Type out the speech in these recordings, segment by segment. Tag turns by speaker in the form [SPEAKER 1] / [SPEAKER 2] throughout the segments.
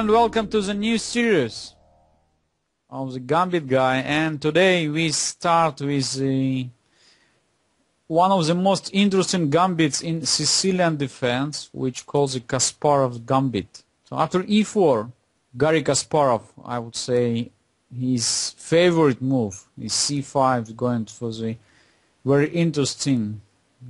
[SPEAKER 1] and welcome to the new series of the Gambit guy, and today we start with one of the most interesting gambits in Sicilian defense, which calls the Kasparov Gambit. So after e4, Garry Kasparov, I would say his favorite move is c5, going for the very interesting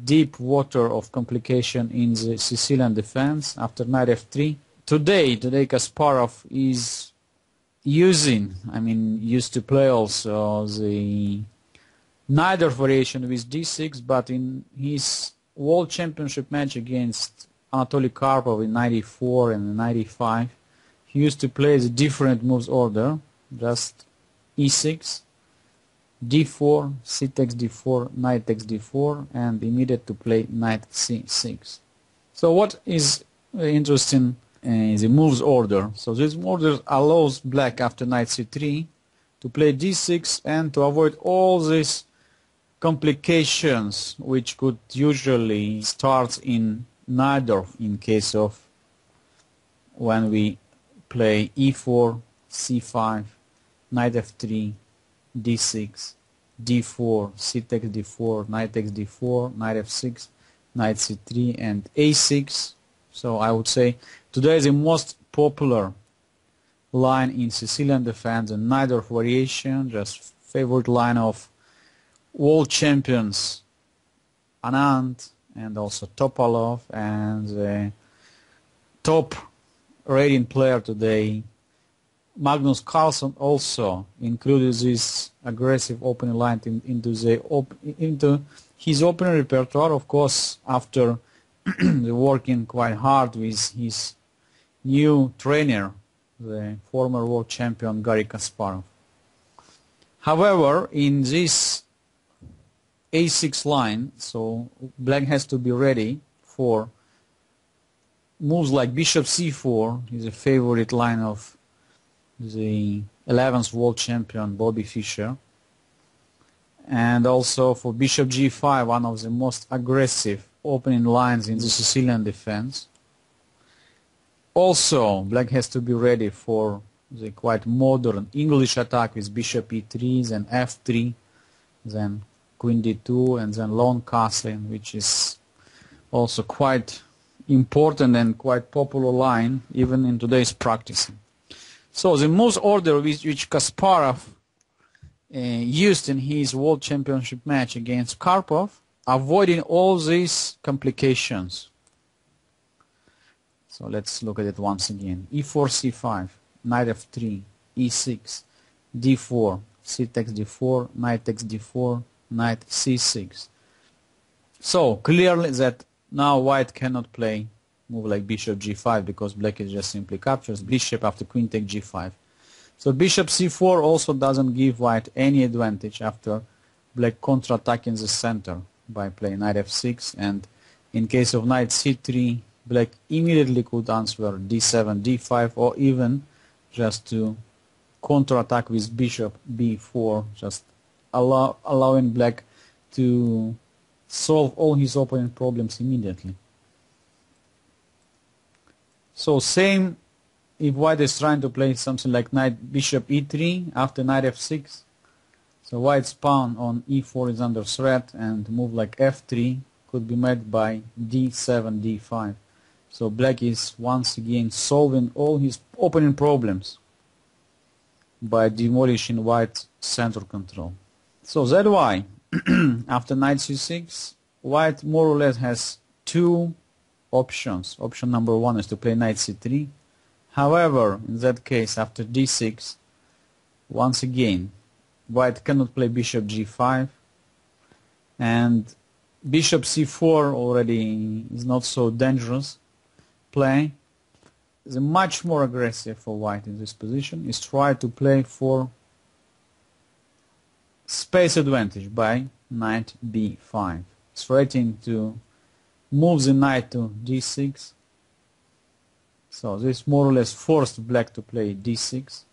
[SPEAKER 1] deep water of complication in the Sicilian defense after knight f3. Today Kasparov is used to play also the neither variation with d6, but in his world championship match against Anatoly Karpov in 94 and 95, he used to play the different moves order, just e6, d4, c takes d4, knight takes d4, and immediate to play knight c6. So what is interesting is the moves order. So this order allows black after knight c3 to play d6 and to avoid all these complications which could usually start in neither in case of when we play e4, c5, knight f3, d6, d4, c takes d4, knight takes d4, knight f6, knight c3, and a6. So I would say today the most popular line in Sicilian defense, and neither variation, just favorite line of world champions Anand and also Topalov, and the top rating player today Magnus Carlsen also included this aggressive opening line into his opening repertoire, of course, after working quite hard with his new trainer, the former world champion Garry Kasparov. However, in this a6 line, so black has to be ready for moves like bishop c4, is a favorite line of the 11th world champion Bobby Fischer, and also for bishop g5, one of the most aggressive opening lines in the Sicilian defense. Also, black has to be ready for the quite modern English attack with bishop e3, then f3, then queen d2, and then lone castling, which is also quite important and quite popular line even in today's practicing. So the moves order which Kasparov used in his world championship match against Karpov, avoiding all these complications. So let's look at it once again. e4, c5, knight f3, e6, d4, c takes d4, knight takes d4, knight c6. So clearly that now white cannot play move like bishop g5 because black is just simply captures bishop after queen take g5. So bishop c4 also doesn't give white any advantage after black counter-attacking the center by playing knight f6, and in case of knight c3, black immediately could answer d7, d5, or even just to counter-attack with bishop b4, just allowing black to solve all his opponent problems immediately. So same if white is trying to play something like knight bishop e3 after knight f6. So white's pawn on e4 is under threat, and move like f3 could be made by d7, d5. So black is once again solving all his opening problems by demolishing white's center control. So that's why after knight c6, white more or less has two options. Option number one is to play knight c3. However, in that case, after d6, once again, white cannot play bishop g5, and bishop c4 already is not so dangerous play. The much more aggressive for white in this position is try to play for space advantage by knight b5, threatening to move the knight to d6. So this more or less forced black to play d6.